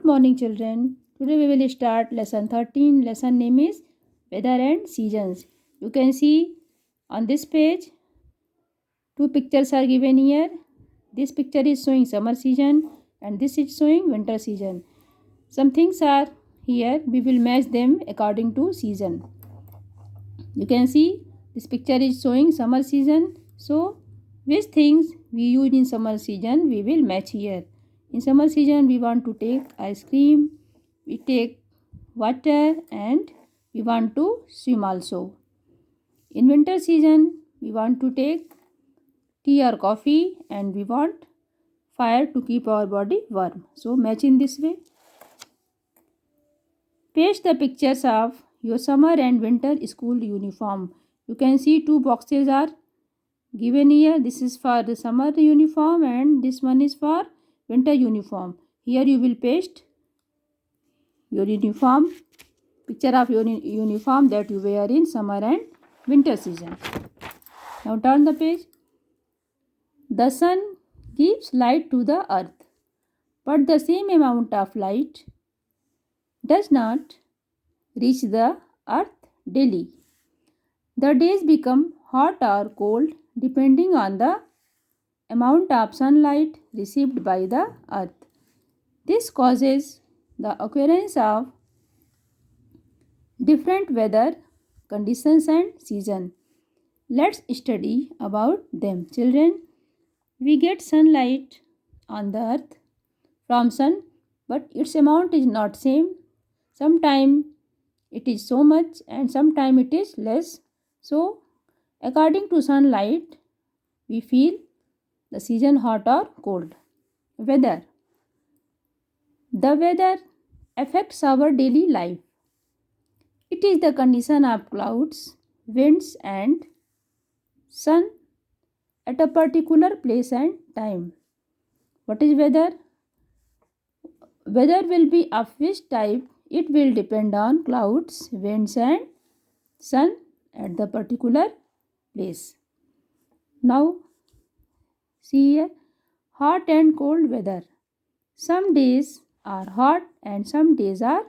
Good morning, children. Today we will start lesson 13. Lesson name is Weather and Seasons. You can see on this page two pictures are given here. This picture is showing summer season and this is showing winter season. Some things are here. We will match them according to season. You can see this picture is showing summer season. So which things we use in summer season we will match here. In summer season we want to take ice cream, we take water and we want to swim also. In winter season we want to take tea or coffee and we want fire to keep our body warm. So match in this way. Paste the pictures of your summer and winter school uniform. You can see two boxes are given here. This is for the summer uniform and this one is for winter uniform. Here you will paste your uniform, picture of your uniform that you wear in summer and winter season. Now turn the page. The sun gives light to the earth, but the same amount of light does not reach the earth daily. The days become hot or cold depending on the amount of sunlight received by the earth. This causes the occurrence of different weather conditions and season. Let's study about them. Children, we get sunlight on the earth from sun, but its amount is not same. Sometime it is so much and sometime it is less. So according to sunlight we feel the season hot or cold. Weather. The weather affects our daily life. It is the condition of clouds, winds and sun at a particular place and time. What is weather? Weather will be of which type? It will depend on clouds, winds and sun at the particular place. Now see here, hot and cold weather. Some days are hot and some days are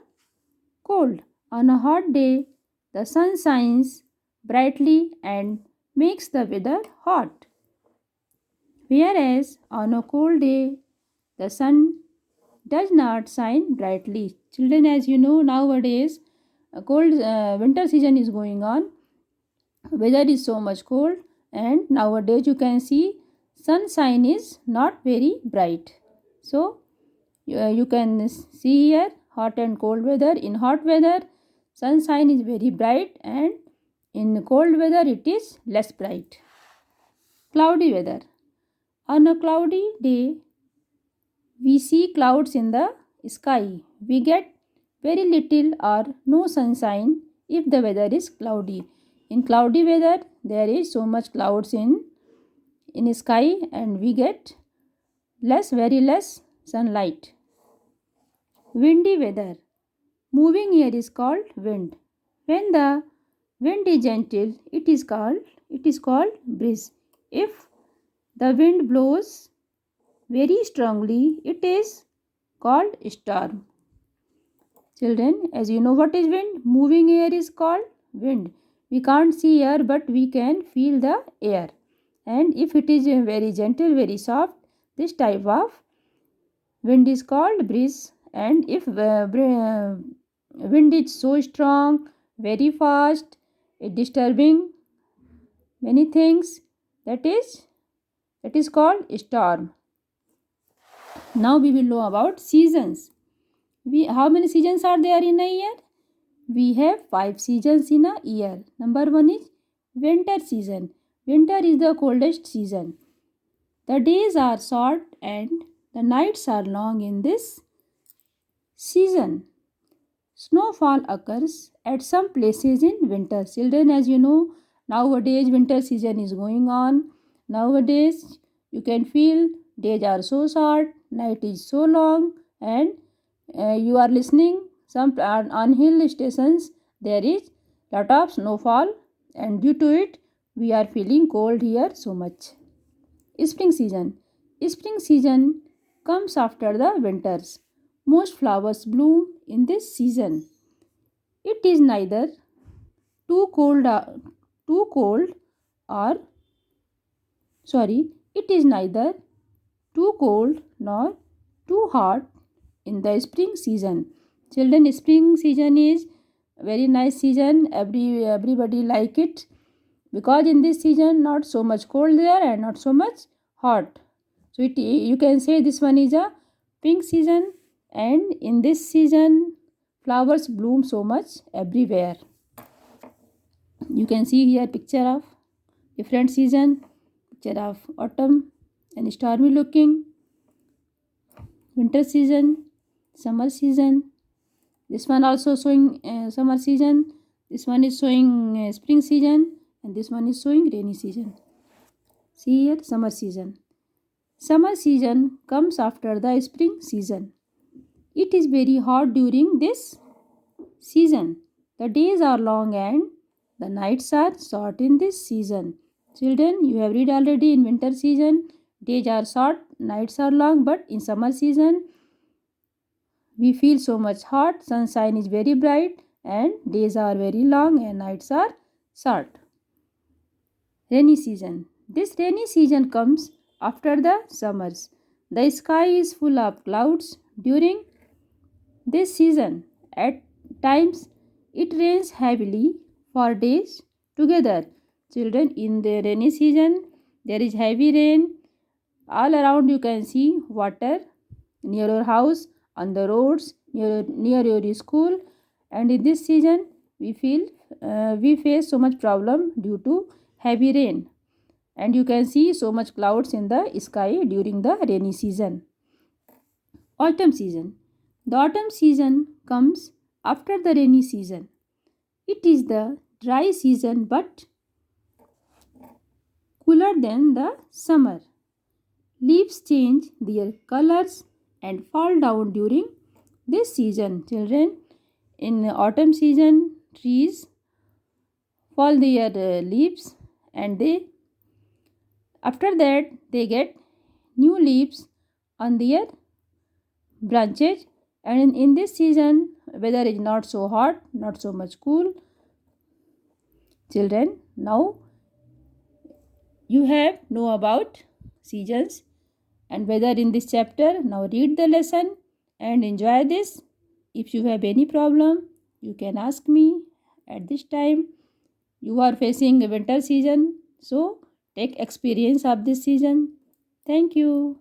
cold. On a hot day, the sun shines brightly and makes the weather hot. Whereas on a cold day, the sun does not shine brightly. Children, as you know, nowadays a cold winter season is going on. Weather is so much cold and nowadays you can see sunshine is not very bright. So you can see here hot and cold weather. In hot weather sunshine is very bright and in cold weather it is less bright. Cloudy weather. On a cloudy day we see clouds in the sky. We get very little or no sunshine if the weather is cloudy. In cloudy weather there is so much clouds in sky and we get very less sunlight. Windy weather. Moving air is called wind. When the wind is gentle, it is called breeze. If the wind blows very strongly, it is called storm. Children, as you know what is wind? Moving air is called wind. We can't see air but we can feel the air. And if it is very gentle, very soft, this type of wind is called breeze. And if wind is so strong, very fast, disturbing many things, that is called storm. Now we will know about seasons. How many seasons are there in a year? We have 5 seasons in a year. Number 1 is winter season. Winter is the coldest season. The days are short and the nights are long in this season. Snowfall occurs at some places in winter. Children, as you know, nowadays winter season is going on. Nowadays you can feel days are so short, night is so long, and you are listening some on hill stations there is lot of snowfall and due to it we are feeling cold here so much. Spring season. Spring season comes after the winters. Most flowers bloom in this season. It is neither too cold, too cold or sorry, it is neither too cold nor too hot in the spring season. Children, spring season is very nice season. Everybody like it because in this season not so much cold there and not so much hot. So you can say this one is a pink season, and in this season flowers bloom so much everywhere. You can see here picture of different season, picture of autumn and stormy looking, winter season, summer season. This one also showing summer season. This one is showing spring season, and this one is showing rainy season. See here summer season. Summer season comes after the spring season. It is very hot during this season. The days are long and the nights are short in this season. Children, you have read already in winter season, days are short, nights are long, but in summer season, we feel so much hot, sunshine is very bright, and days are very long and nights are short. Rainy season. This rainy season comes after the summers. The sky is full of clouds during this season. At times, it rains heavily for days together. Children, in the rainy season, there is heavy rain. All around you can see water near your house, on the roads, near your school. And in this season, we face so much problem due to heavy rain. And you can see so much clouds in the sky during the rainy season. Autumn season. The autumn season comes after the rainy season. It is the dry season but cooler than the summer. Leaves change their colors and fall down during this season. Children, in autumn season, trees fall their leaves, and after that they get new leaves on their branches. And in this season, weather is not so hot, not so much cool. Children, now you have know about seasons and weather in this chapter. Now read the lesson and enjoy this. If you have any problem, you can ask me at this time. You are facing a winter season, so take experience of this season. Thank you.